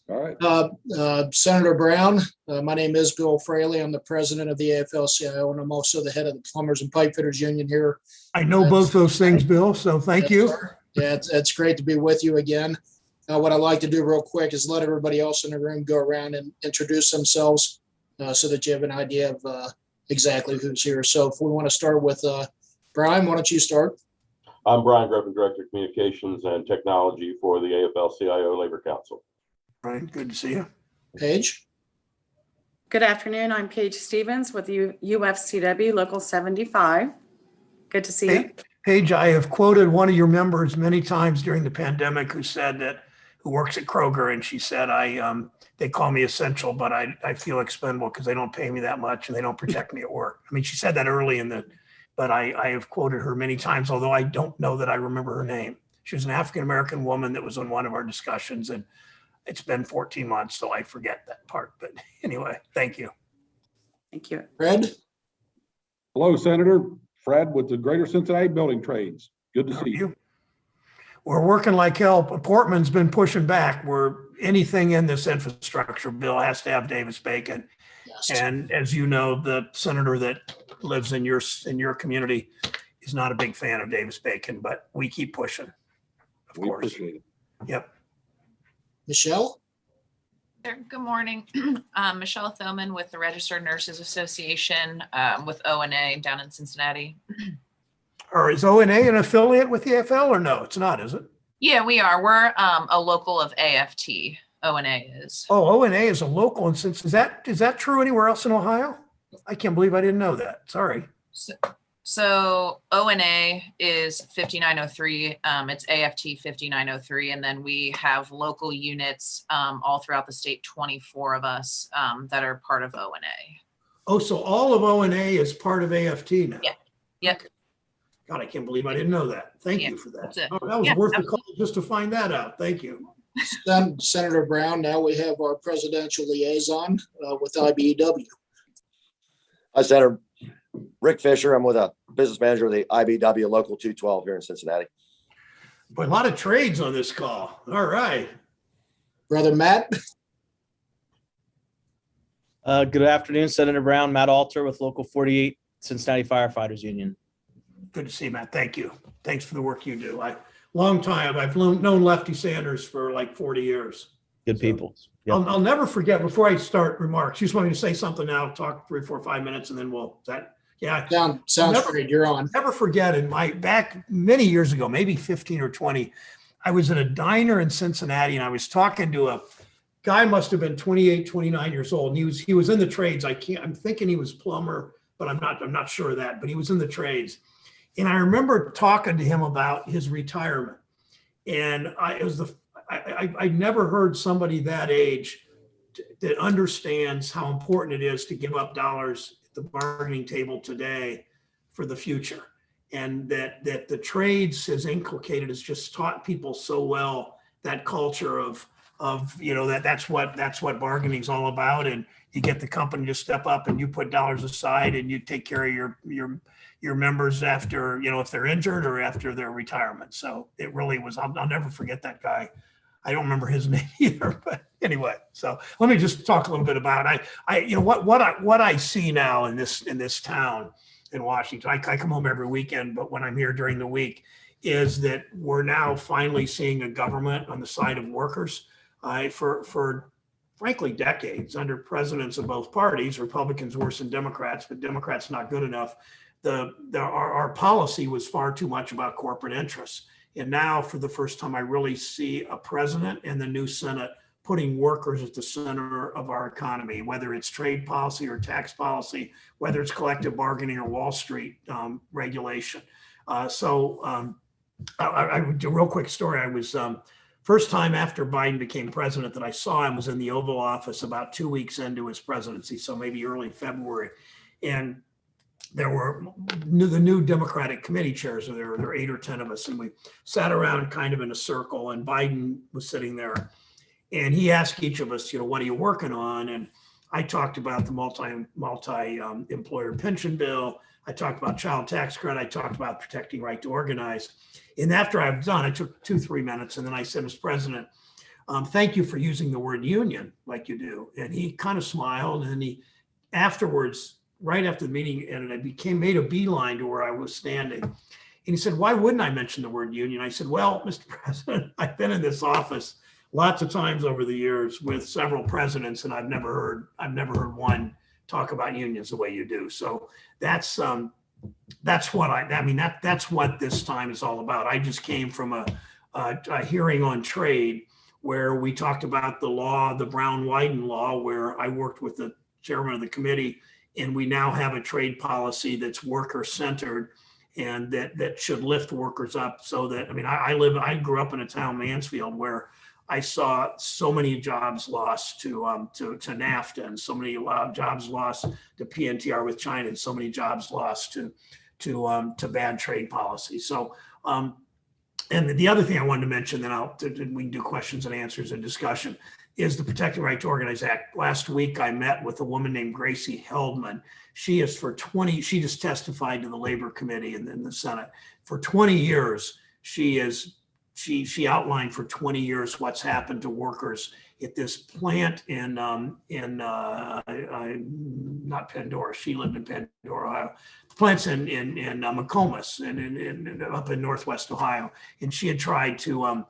All right. Senator Brown, my name is Bill Fraley. I'm the president of the AFL-CIO, and I'm also the head of the Plumbers and Pipe Fitters Union here. I know both those things, Bill, so thank you. Sir. Yeah, it's great to be with you again. What I'd like to do real quick is let everybody else in the room go around and introduce themselves so that you have an idea of exactly who's here. So if we want to start with Brian, why don't you start? I'm Brian Griffin, Director of Communications and Technology for the AFL-CIO Labor Council. Brian, good to see you. Paige? Good afternoon. I'm Paige Stevens with UFCW Local 75. Good to see you. Paige, I have quoted one of your members many times during the pandemic who works at Kroger, and she said, they call me essential, but I feel expendable because they don't pay me that much and they don't protect me at work. I mean, she said that early but I have quoted her many times, although I don't know that I remember her name. She was an African-American woman that was on one of our discussions, and it's been 14 months, so I forget that part. But anyway, thank you. Thank you. Fred? Hello, Senator. Fred with the Greater Cincinnati Building Trades. Good to see you. We're working like hell. Portland's been pushing back. Anything in this infrastructure bill has to have Davis-Bacon. Yes. And as you know, the senator that lives in your community is not a big fan of Davis-Bacon, but we keep pushing, of course. Appreciate it. Yep. Michelle? Good morning. Michelle Thoman with the Registered Nurses Association with O&A down in Cincinnati. Or is O&A an affiliate with the AFL or no? It's not, is it? Yeah, we are. We're a local of AFT. O&A is. Oh, O&A is a local. And since is that true anywhere else in Ohio? I can't believe I didn't know that. Sorry. So O&A is 5903. It's AFT 5903. And then we have local units all throughout the state, 24 of us that are part of O&A. Oh, so all of O&A is part of AFT now? Yeah. Yep. God, I can't believe I didn't know that. Thank you for that. That's it. Oh, that was worth the call just to find that out. Thank you. Senator Brown, now we have our presidential liaison with IBEW. Hi, Senator Rick Fisher. I'm with a business manager of the IBEW Local 212 here in Cincinnati. Boy, a lot of trades on this call. All right. Brother Matt? Good afternoon, Senator Brown. Matt Alter with Local 48 Cincinnati Firefighters Union. Good to see you, Matt. Thank you. Thanks for the work you do. Long time. I've known Lefty Sanders for like 40 years. Good people. Yep. I'll never forget, before I start remarks, you just want me to say something now, talk 3, 4, 5 minutes, and then Sounds great. You're on. Never forget, back many years ago, maybe 15 or 20, I was at a diner in Cincinnati, and I was talking to a guy, must have been 28, 29 years old. And he was in the trades. I'm thinking he was plumber, but I'm not sure of that, but he was in the trades. And I remember talking to him about his retirement. And I never heard somebody that age that understands how important it is to give up dollars at the bargaining table today for the future. And that the trades has inculcated, has just taught people so well that culture of that's what bargaining is all about. And you get the company to step up and you put dollars aside and you take care of your members after, if they're injured or after their retirement. So it really was, I'll never forget that guy. I don't remember his name either, but anyway, so let me just talk a little bit about what I see now in this town in Washington. I come home every weekend, but when I'm here during the week is that we're now finally seeing a government on the side of workers. For frankly, decades under presidents of both parties, Republicans worse than Democrats, but Democrats not good enough. Our policy was far too much about corporate interests. And now for the first time, I really see a president and the new Senate putting workers at the center of our economy, whether it's trade policy or tax policy, whether it's collective bargaining or Wall Street regulation. A real quick story. I was first time after Biden became president that I saw him was in the Oval Office about 2 weeks into his presidency, so maybe early February. And there were the new Democratic committee chairs. So there were 8 or 10 of us, and we sat around kind of in a circle, and Biden was sitting there. And he asked each of us, what are you working on? And I talked about the multi-employer pension bill. I talked about child tax credit. I talked about protecting right to organize. And after I was done, I took 2-3 minutes. And then I said, Mr. President, thank you for using the word union like you do. And he kind of smiled, and he afterwards, right after the meeting ended, I made a beeline to where I was standing. And he said, why wouldn't I mention the word union? I said, well, Mr. President, I've been in this office lots of times over the years with several presidents, and I've never heard one talk about unions the way you do. So that's what that's what this time is all about. I just came from a hearing on trade where we talked about the law, the Brown-Wyden law, where I worked with the chairman of the committee, and we now have a trade policy that's worker-centered and that should lift workers up so that, I grew up in a town, Mansfield, where I saw so many jobs lost to NAFTA, and so many jobs lost to PNTR with China, and so many jobs lost to bad trade policy. So, and the other thing I wanted to mention, then we can do questions and answers and discussion, is the Protecting Right to Organize Act. Last week, I met with a woman named Gracie Heldman. She just testified to the Labor Committee and then the Senate. For 20 years, she outlined for 20 years what's happened to workers at this plant in not Pandora. She lived in Pandora, Ohio. The plant's in McComas and up in Northwest Ohio. And she tried to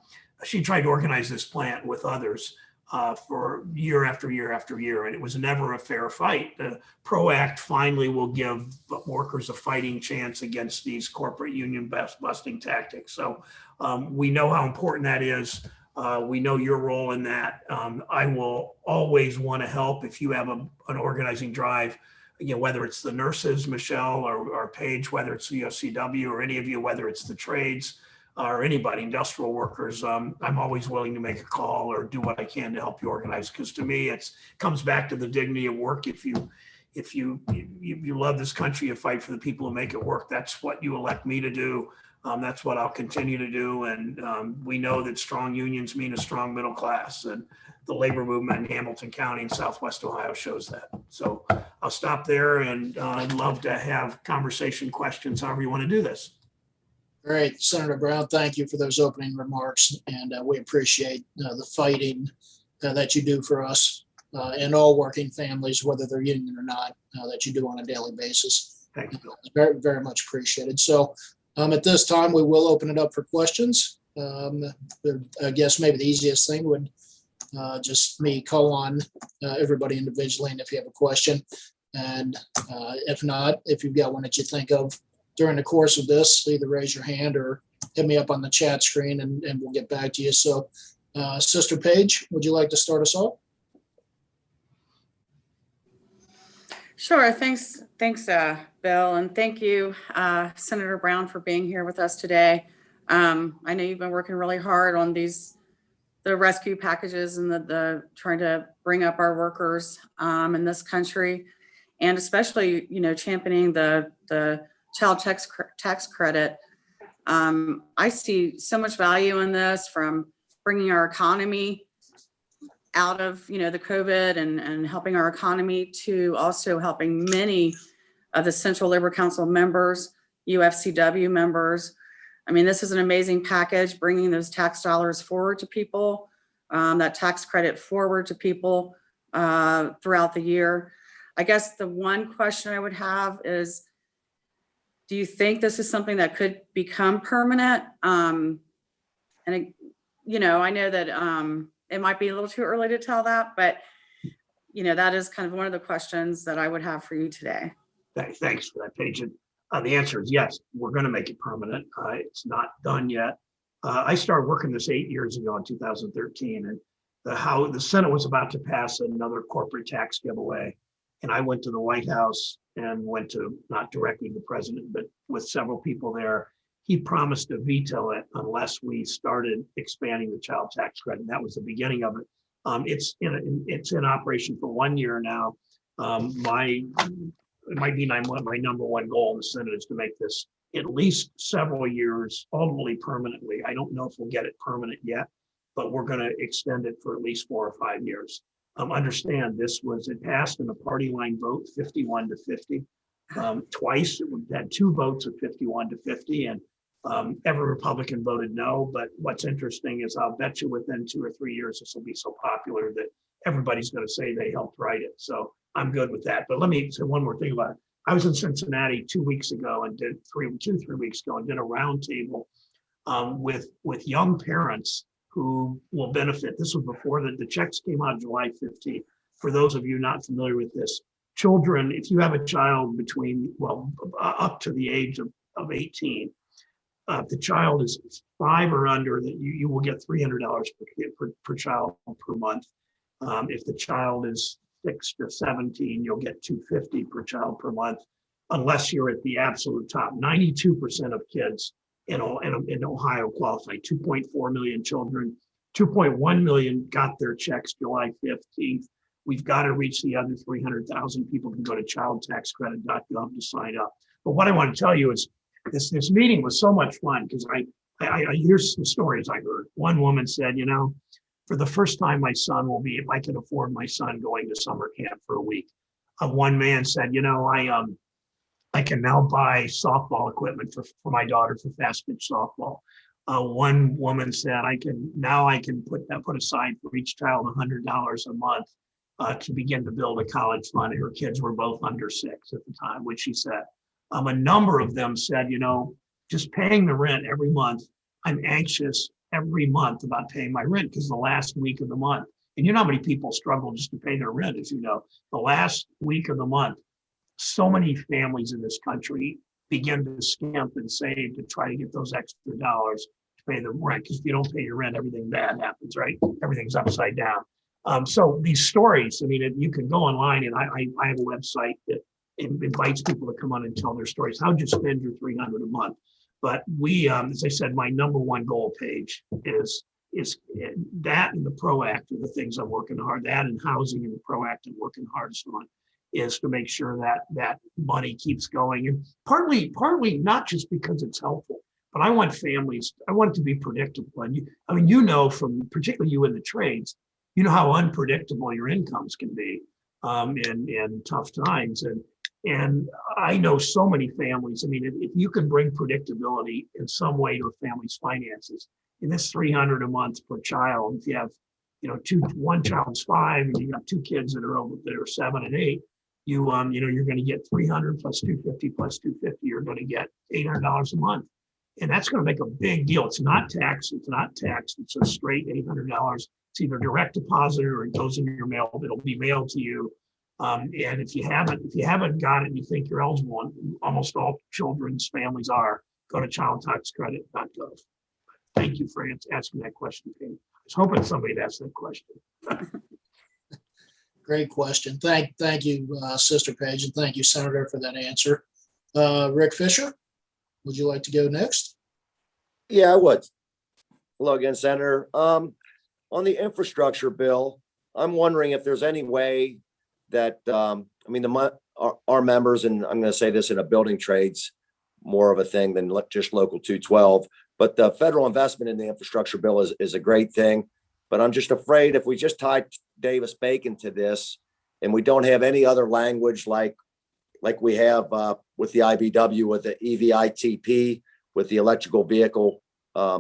organize this plant with others for year after year after year, and it was never a fair fight. The PRO Act finally will give workers a fighting chance against these corporate union busting tactics. So we know how important that is. We know your role in that. I will always want to help if you have an organizing drive, whether it's the nurses, Michelle or Paige, whether it's the UFCW or any of you, whether it's the trades or anybody, industrial workers. I'm always willing to make a call or do what I can to help you organize, because to me, it comes back to the dignity of work. If you love this country, you fight for the people who make it work. That's what you elect me to do. That's what I'll continue to do. And we know that strong unions mean a strong middle class, and the labor movement in Hamilton County and Southwest Ohio shows that. So I'll stop there, and I'd love to have conversation, questions, however you want to do this. Great. Senator Brown, thank you for those opening remarks. And we appreciate the fighting that you do for us and all working families, whether they're union or not, that you do on a daily basis. Thank you, Bill. Very, very much appreciated. So at this time, we will open it up for questions. I guess maybe the easiest thing would just me call on everybody individually, and if you have a question, and if not, if you've got one that you think of during the course of this, either raise your hand or hit me up on the chat screen, and we'll get back to you. So Sister Paige, would you like to start us off? Sure. Thanks, Bill. And thank you, Senator Brown, for being here with us today. I know you've been working really hard on the rescue packages and the trying to bring up our workers in this country, and especially, championing the child tax credit. I see so much value in this, from bringing our economy out of, the COVID and helping our economy, to also helping many of the Central Labor Council members, UFCW members. This is an amazing package, bringing those tax dollars forward to people, that tax credit forward to people throughout the year. I guess the one question I would have is, do you think this is something that could become permanent? And I know that it might be a little too early to tell that, but that is kind of one of the questions that I would have for you today. Thanks for that, Paige. The answer is yes, we're going to make it permanent. It's not done yet. I started working this 8 years ago in 2013, and the Senate was about to pass another corporate tax giveaway. And I went to the White House and went to, not directly the president, but with several people there. He promised to veto it unless we started expanding the child tax credit. And that was the beginning of it. It's in operation for 1 year now. It might be my number one goal in the Senate is to make this at least several years, ultimately permanently. I don't know if we'll get it permanent yet, but we're going to extend it for at least 4 or 5 years. Understand it passed in a party line vote, 51 to 50. Twice, it had 2 votes of 51 to 50, and Every Republican voted no, but what's interesting is I'll bet you within 2 or 3 years, this will be so popular that everybody's going to say they helped write it. So I'm good with that. But let me say one more thing about it. I was in Cincinnati 2 weeks ago and did 3 weeks ago and did a roundtable with young parents who will benefit. This was before the checks came out July 15th. For those of you not familiar with this, children, if you have a child between, up to the age of 18, if the child is 5 or under, that you will get $300 per child per month. If the child is 6 to 17, you'll get $250 per child per month, unless you're at the absolute top. 92% of kids in Ohio qualify. 2.4 million children, 2.1 million got their checks July 15th. We've got to reach the other 300,000 people. Can go to childtaxcredit.gov to sign up. But what I want to tell you is this meeting was so much fun because I here's some stories I heard. One woman said, for the first time, my son will be, if I can afford my son going to summer camp for a week. One man said, I can now buy softball equipment for my daughter for fast pitch softball. One woman said, I can put aside for each child $100 a month to begin to build a college fund. Her kids were both under 6 at the time, which she said. A number of them said, just paying the rent every month. I'm anxious every month about paying my rent because the last week of the month, and you know how many people struggle just to pay their rent, as you know, the last week of the month, so many families in this country begin to skimp and save to try to get those extra dollars to pay the rent. Because if you don't pay your rent, everything bad happens, right? Everything's upside down. So these stories, you can go online, and I have a website that invites people to come on and tell their stories. How'd you spend your $300 a month? But we, as I said, my number one goal page is that, and the ProAct are the things I'm working hard. That and housing and the ProAct I'm working hardest on is to make sure that money keeps going. And partly not just because it's helpful, but I want it to be predictable. And from particularly you in the trades, how unpredictable your incomes can be in tough times. And I know so many families. If you can bring predictability in some way to a family's finances, in this $300 a month per child, if you have, one child's 5 and you got 2 kids that are 7 and 8, you're going to get 300 plus 250 plus 250. You're going to get $800 a month, and that's going to make a big deal. It's not taxed. It's a straight $800. It's either direct deposit or it goes in your mail. It'll be mailed to you. And if you haven't got it and you think you're eligible, and almost all children's families are, go to childtaxcredit.gov. Thank you for asking that question, Pam. I was hoping somebody would ask that question. Great question. Thank you, Sister Paige, and thank you, Senator, for that answer. Rick Fisher, would you like to go next? Yeah, I would. Hello again, Senator. On the infrastructure bill, I'm wondering if there's any way that, our members, and I'm going to say this in a building trades, more of a thing than just local 212, but the federal investment in the infrastructure bill is a great thing. But I'm just afraid if we just tie Davis-Bacon to this and we don't have any other language like we have with the IBW, with the EVITP, with the electrical vehicle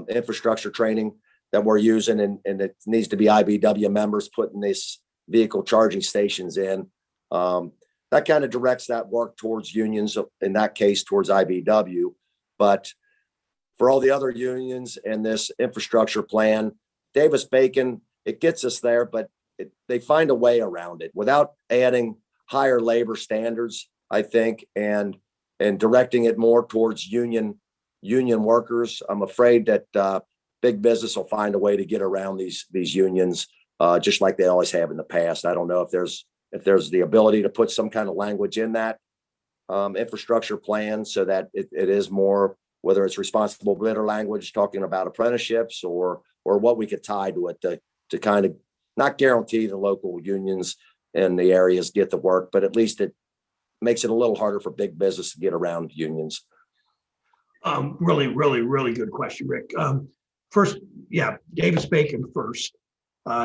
infrastructure training that we're using, and it needs to be IBW members putting these vehicle charging stations in. That kind of directs that work towards unions, in that case, towards IBW. But for all the other unions and this infrastructure plan, Davis-Bacon, it gets us there, but they find a way around it without adding higher labor standards, I think, and directing it more towards union workers. I'm afraid that big business will find a way to get around these unions, just like they always have in the past. I don't know if there's the ability to put some kind of language in that infrastructure plan so that it is more, whether it's responsible bidder language talking about apprenticeships or what we could tie to it to kind of not guarantee the local unions in the areas get the work, but at least it makes it a little harder for big business to get around unions. Really, really, really good question, Rick. First, Davis-Bacon first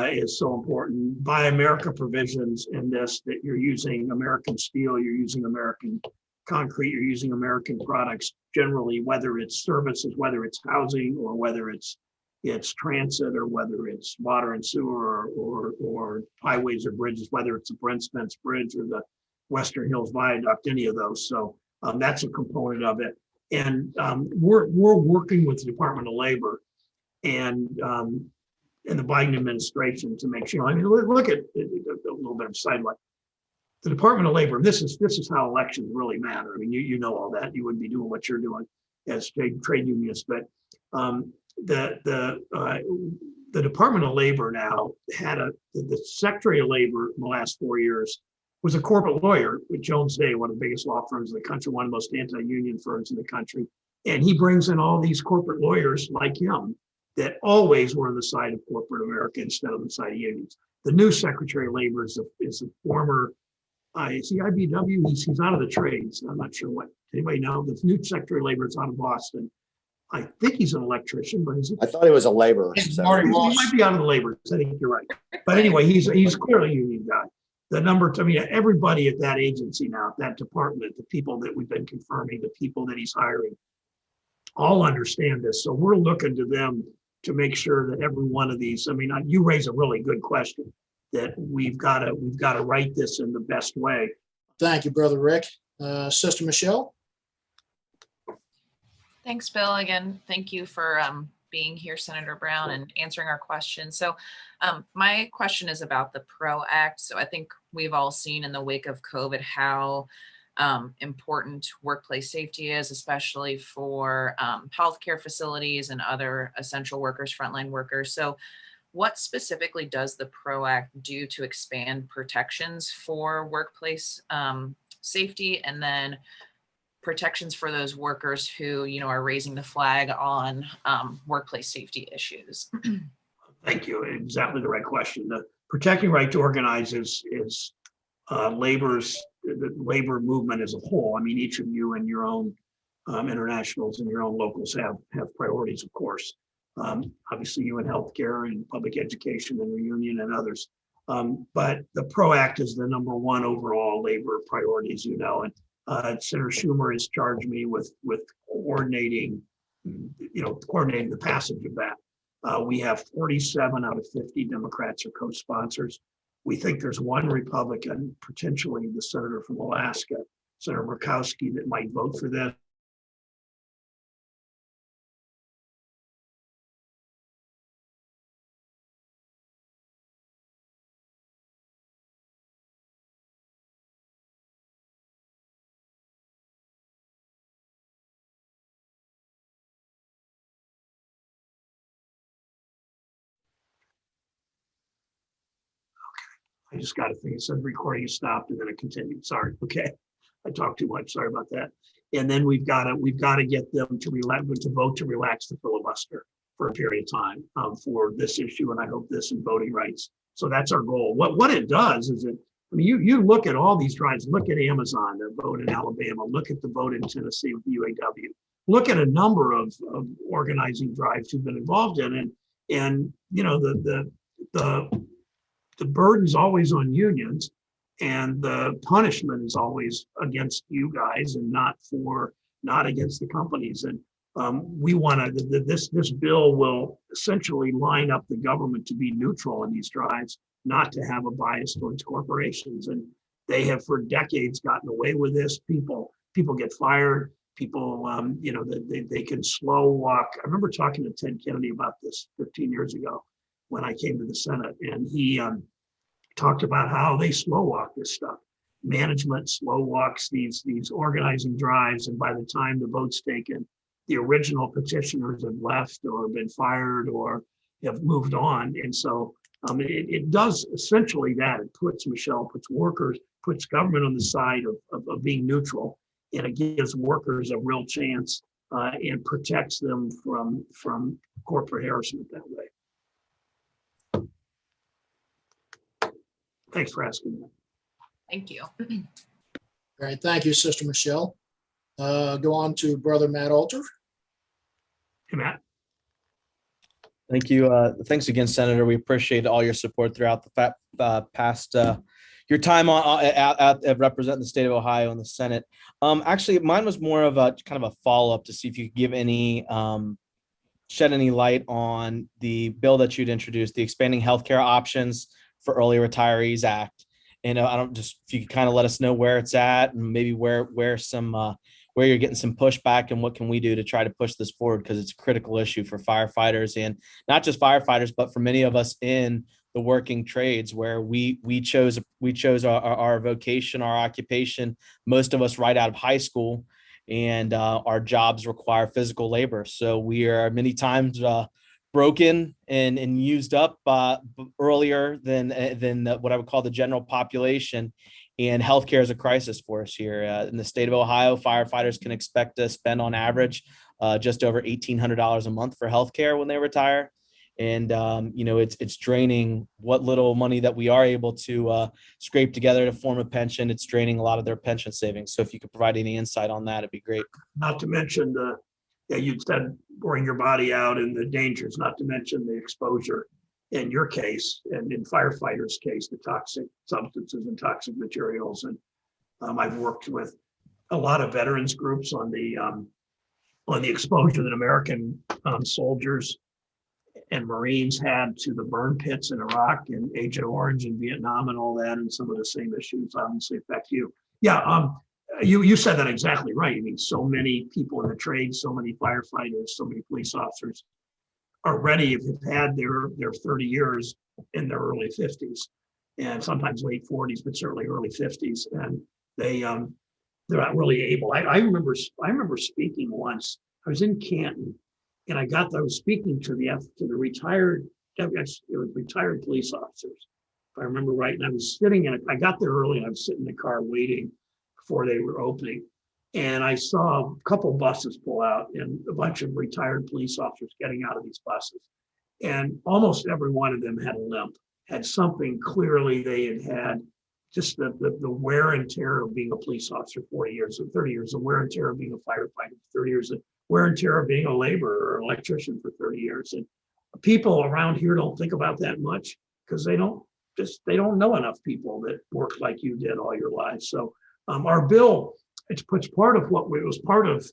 is so important. Buy America provisions in this, that you're using American steel, you're using American concrete, you're using American products, generally, whether it's services, whether it's housing, or whether it's transit, or whether it's water and sewer, or highways or bridges, whether it's the Brent Spence Bridge or the Western Hills Viaduct, any of those. So that's a component of it. And we're working with the Department of Labor and the Biden administration to make sure. I mean, look at a little bit of sidelight. The Department of Labor. This is how elections really matter. I mean, you know all that. You wouldn't be doing what you're doing as trade unionists. But the Department of Labor now had the Secretary of Labor in the last 4 years was a corporate lawyer with Jones Day, one of the biggest law firms in the country, one of the most anti-union firms in the country. And he brings in all these corporate lawyers like him that always were on the side of corporate America instead of the side of unions. The new Secretary of Labor is a former, is he IBW? He's out of the trades. I'm not sure what. Anybody know? The new Secretary of Labor is out of Boston. I think he's an electrician, but is it? I thought he was a laborer. It's so- Marty He Walsh. might be out of the labor. I think you're right. But anyway, he's clearly a union guy. The number, I mean, everybody at that agency now, at that department, the people that we've been confirming, the people that he's hiring, all understand this. So we're looking to them to make sure that every one of these, I mean, you raise a really good question, that we've got to write this in the best way. Thank you, Brother Rick. Sister Michelle? Thanks, Bill. Again, thank you for being here, Senator Brown, and answering our questions. So my question is about the PRO Act. So I think we've all seen in the wake of COVID how important workplace safety is, especially for healthcare facilities and other essential workers, frontline workers. So what specifically does the PRO Act do to expand protections for workplace safety, and then protections for those workers who, are raising the flag on workplace safety issues? Thank you. Exactly the right question. The protecting right to organize is the labor movement as a whole. I mean, each of you and your own internationals and your own locals have priorities, of course. Obviously, you in healthcare and public education and your union and others. But the PRO Act is the number one overall labor priority, as you know. And Senator Schumer has charged me with coordinating the passage of that. We have 47 out of 50 Democrats are co-sponsors. We think there's one Republican, potentially the senator from Alaska, Senator Murkowski, that might vote for this. I just got a thing. It said recording is stopped and then it continued. Sorry. Okay. I talked too much. Sorry about that. And then we've got to get them to vote to relax the filibuster for a period of time for this issue. And I hope this in voting rights. So that's our goal. What it does is you look at all these drives, look at Amazon, the vote in Alabama, look at the vote in Tennessee with the UAW, look at a number of organizing drives you've been involved in. And the burden's always on unions, and the punishment is always against you guys and not against the companies. And we want to, this bill will essentially line up the government to be neutral in these drives, not to have a bias towards corporations. And they have for decades gotten away with this. People get fired. People, they can slow walk. I remember talking to Ted Kennedy about this 15 years ago when I came to the Senate, and he talked about how they slow walk this stuff. Management slow walks these organizing drives, and by the time the vote's taken, the original petitioners have left or been fired or have moved on. And so it does essentially that. It puts workers, puts government on the side of being neutral, and it gives workers a real chance and protects them from corporate harassment that way. Thanks for asking that. Thank you. All right. Thank you, Sister Michelle. Go on to Brother Matt Alter. Hey, Matt. Thank you. Thanks again, Senator. We appreciate all your support throughout the past your time out representing the state of Ohio in the Senate. Actually, mine was more of a kind of a follow-up to see if you could give any shed any light on the bill that you'd introduced, the Expanding Healthcare Options for Early Retirees Act. And I don't just if you could kind of let us know where it's at and maybe where you're getting some pushback and what can we do to try to push this forward, because it's a critical issue for firefighters, and not just firefighters, but for many of us in the working trades where we chose our vocation, our occupation, most of us right out of high school, and our jobs require physical labor. So we are many times broken and used up earlier than what I would call the general population. And healthcare is a crisis for us here in the state of Ohio. Firefighters can expect to spend on average just over $1,800 a month for healthcare when they retire. And, it's draining what little money that we are able to scrape together to form a pension. It's draining a lot of their pension savings. So if you could provide any insight on that, it'd be great. Not to mention you said pouring your body out and the dangers, not to mention the exposure in your case and in firefighters' case, the toxic substances and toxic materials. And I've worked with a lot of veterans groups on the exposure that American soldiers and Marines had to the burn pits in Iraq and Agent Orange in Vietnam and all that, and some of the same issues obviously affect you. Yeah, you said that exactly right. I mean, so many people in the trade, so many firefighters, so many police officers already have had their 30 years in their early 50s, and sometimes late 40s, but certainly early 50s, and they're not really able. I remember speaking once. I was in Canton. And I was speaking to the retired, it was retired police officers, if I remember right. And I was sitting I got there early and I was sitting in the car waiting before they were opening. And I saw a couple buses pull out and a bunch of retired police officers getting out of these buses. And almost every one of them had a limp, had something clearly they had just the wear and tear of being a police officer 40 years or 30 years, the wear and tear of being a firefighter 30 years, wear and tear of being a laborer or electrician for 30 years. And people around here don't think about that much because they don't know enough people that work like you did all your lives. So our bill, it's part of it was part of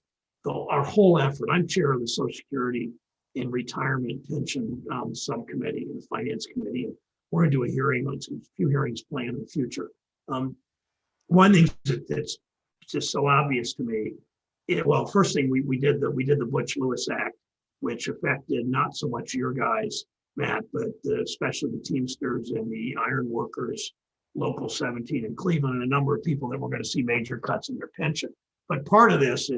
our whole effort. I'm chair of the Social Security and Retirement Pension Subcommittee and the Finance Committee. And we're going to do a hearing on a few hearings planned in the future. One thing that's just so obvious to me, first thing we did the Butch-Lewis Act, which affected not so much your guys, Matt, but especially the Teamsters and the Iron Workers, Local 17 in Cleveland, and a number of people that were going to see major cuts in their pension. But part of this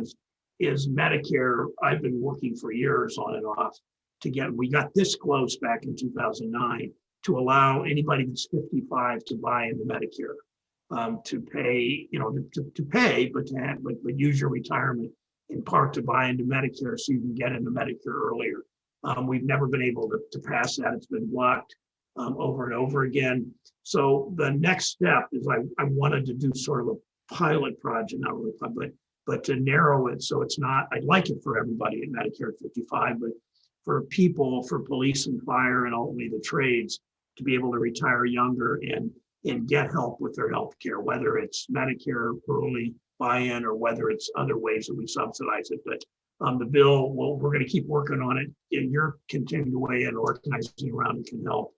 is Medicare. I've been working for years on and off we got this close back in 2009 to allow anybody that's 55 to buy into Medicare. To pay, to pay, but use your retirement in part to buy into Medicare so you can get into Medicare earlier. We've never been able to pass that. It's been blocked over and over again. So the next step is I wanted to do sort of a pilot project, not really, but to narrow it so it's not, I'd like it for everybody in Medicare at 55, but for people, for police and fire and ultimately the trades to be able to retire younger and get help with their health care, whether it's Medicare early buy-in or whether it's other ways that we subsidize it. But the bill, we're going to keep working on it. And you're continuing to weigh in, organizing around and can help.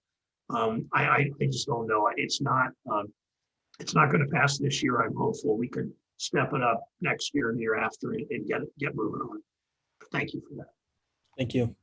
I just don't know. It's not going to pass this year. I'm hopeful we could step it up next year and the year after and get moving on. But thank you for that. Thank you.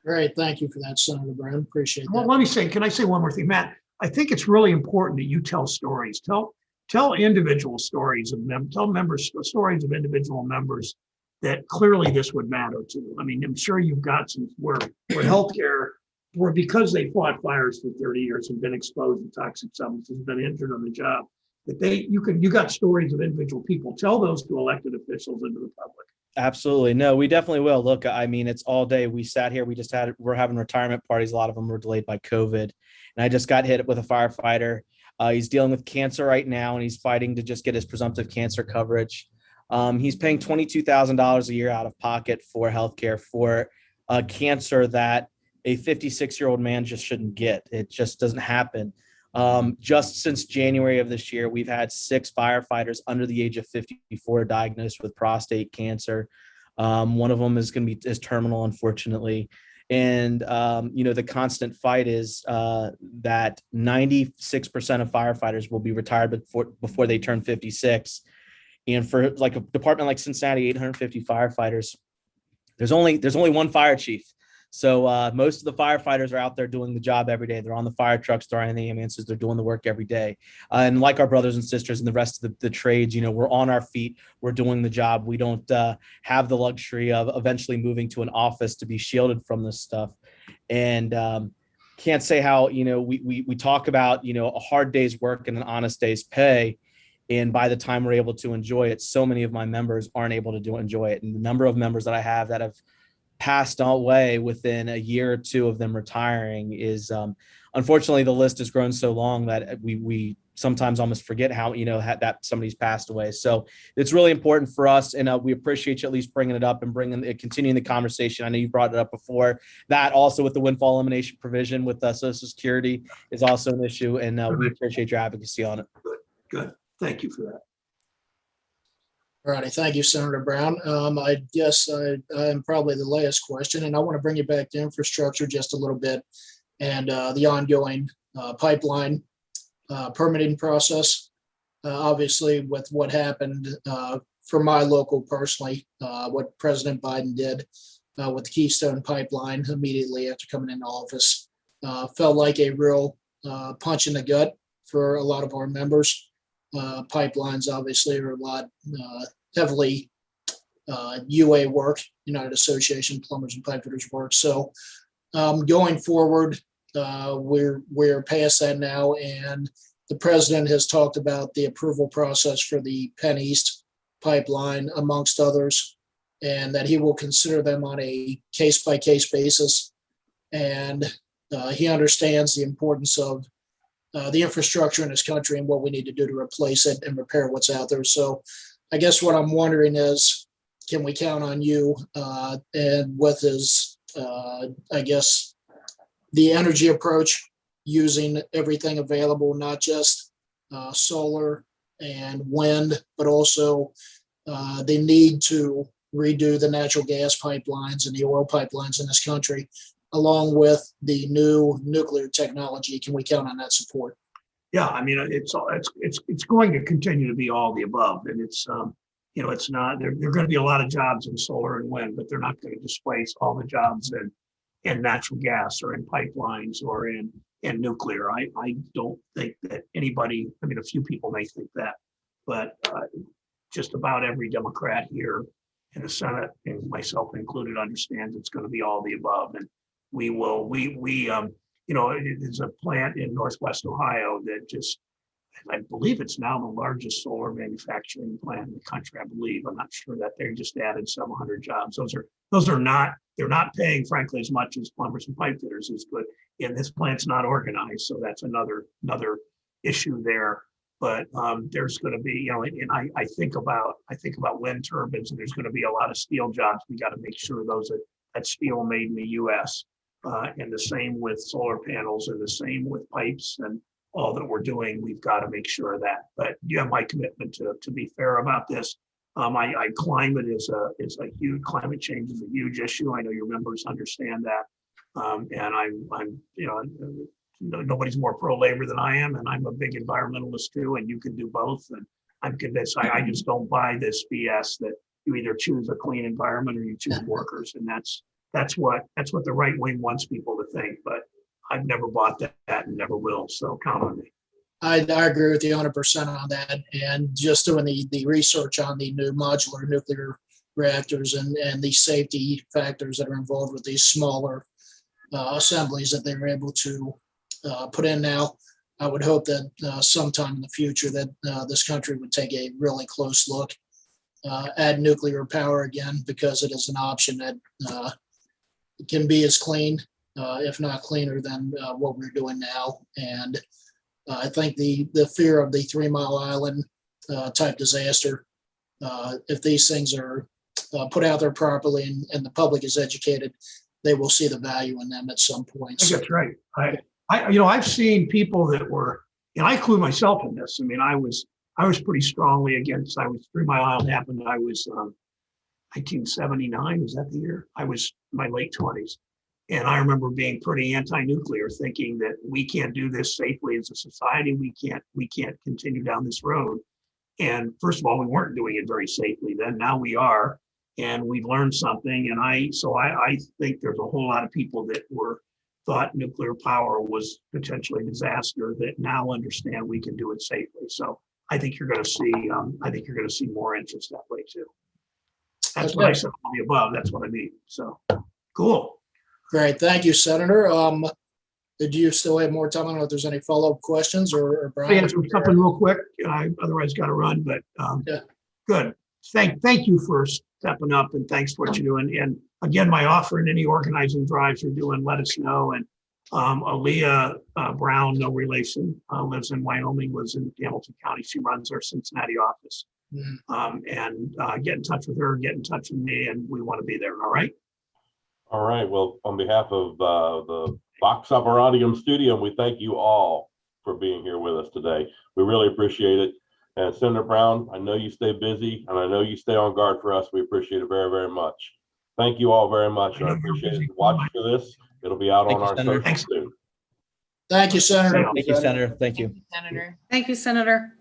Great. Thank you for that, Senator Brown. Appreciate Well, that. can I say one more thing, Matt? I think it's really important that you tell stories. Tell individual stories of them. Tell stories of individual members that clearly this would matter to. I mean, I'm sure you've got some where healthcare, where because they fought fires for 30 years and been exposed to toxic substances, been injured on the job, that you got stories of individual people. Tell those to elected officials and to the public. Absolutely. No, we definitely will. Look, I mean, it's all day. We sat here, we're having retirement parties. A lot of them were delayed by COVID. And I just got hit with a firefighter. He's dealing with cancer right now, and he's fighting to just get his presumptive cancer coverage. He's paying $22,000 a year out of pocket for healthcare for cancer that a 56-year-old man just shouldn't get. It just doesn't happen. Just since January of this year, we've had 6 firefighters under the age of 54 diagnosed with prostate cancer. One of them is going to be terminal, unfortunately. And, the constant fight is that 96% of firefighters will be retired before they turn 56. And for like a department like Cincinnati, 850 firefighters, there's only one fire chief. So most of the firefighters are out there doing the job every day. They're on the fire trucks, they're on the ambulances, they're doing the work every day. And like our brothers and sisters and the rest of the trades, we're on our feet, we're doing the job. We don't have the luxury of eventually moving to an office to be shielded from this stuff. And can't say how, we talk about, a hard day's work and an honest day's pay. And by the time we're able to enjoy it, so many of my members aren't able to enjoy it. And the number of members that I have that have passed away within a year or two of them retiring is unfortunately the list has grown so long that we sometimes almost forget how that somebody's passed away. So it's really important for us, and we appreciate you at least bringing it up and continuing the conversation. I know you brought it up before. That also with the windfall elimination provision with Social Security is also an issue, and we appreciate your advocacy on it. Good. Thank you for that. All righty. Thank you, Senator Brown. I guess I'm probably the last question, and I want to bring you back to infrastructure just a little bit and the ongoing pipeline permitting process. Obviously, with what happened for my local personally, what President Biden did with the Keystone Pipeline immediately after coming into office felt like a real punch in the gut for a lot of our members. Pipelines obviously are a lot heavily UA work, United Association Plumbers and Pipefitters work. So going forward, we're past that now, and the president has talked about the approval process for the Penn East pipeline, amongst others, and that he will consider them on a case-by-case basis. And he understands the importance of the infrastructure in this country and what we need to do to replace it and repair what's out there. So I guess what I'm wondering is, can we count on you and with his, I guess, the energy approach, using everything available, not just solar and wind, but also the need to redo the natural gas pipelines and the oil pipelines in this country, along with the new nuclear technology. Can we count on that support? Yeah, I mean, it's going to continue to be all the above, and it's it's not there are going to be a lot of jobs in solar and wind, but they're not going to displace all the jobs in natural gas or in pipelines or in nuclear. I don't think that anybody, I mean, a few people may think that, but just about every Democrat here in the Senate, and myself included, understands it's going to be all the above. And there's a plant in Northwest Ohio that just, I believe it's now the largest solar manufacturing plant in the country. I believe, I'm not sure that they just added several hundred jobs. They're not paying, frankly, as much as plumbers and pipe fitters is good. And this plant's not organized, so that's another issue there. But there's going to be, and I think about wind turbines, and there's going to be a lot of steel jobs. We got to make sure that steel made in the U.S. And the same with solar panels, and the same with pipes and all that we're doing. We've got to make sure of that. But you have my commitment to be fair about this. Climate climate change is a huge issue. I know your members understand that. And nobody's more pro-labor than I am, and I'm a big environmentalist too, and you can do both. And I'm convinced I just don't buy this BS that you either choose a clean environment or you choose workers. And that's what the right wing wants people to think, but I've never bought that and never will. So count on me. I agree with you 100% on that. And just doing the research on the new modular nuclear reactors and the safety factors that are involved with these smaller assemblies that they were able to put in now, I would hope that sometime in the future that this country would take a really close look at nuclear power again, because it is an option that can be as clean, if not cleaner, than what we're doing now. And I think the fear of the 3 Mile Island type disaster, if these things are put out there properly and the public is educated, they will see the value in them at some point. I think that's right. I've seen people that were, and I include myself in this. I mean, I was pretty strongly against, 3 Mile Island happened. I was 1979, was that the year? I was in my late 20s. And I remember being pretty anti-nuclear, thinking that we can't do this safely as a society. We can't continue down this road. And first of all, we weren't doing it very safely then. Now we are, and we've learned something. And I think there's a whole lot of people that thought nuclear power was potentially a disaster that now understand we can do it safely. So I think you're going to see more interest that way too. That's what I said on the above. That's what I mean. So cool. Great. Thank you, Senator. Did you still have more time? I don't know if there's any follow-up questions or I Brian. answer something real quick. I otherwise got to run, but Yeah. Good. Thank you for stepping up, and thanks for what you're doing. And again, my offer in any organizing drives you're doing, let us know. And Aaliyah Brown, no relation, lives in Wyoming, lives in Hamilton County. She runs our Cincinnati office. And get in touch with her, get in touch with me, and we want to be there. All right. All right. Well, on behalf of the Box Operatium Studio, we thank you all for being here with us today. We really appreciate it. And Senator Brown, I know you stay busy and I know you stay on guard for us. We appreciate it very, very much. Thank you all very much. I appreciate it. Watch for this. It'll be out on our socials soon. Thank you, Senator. Thank you, Senator. Thank you. Senator. Thank you, Senator.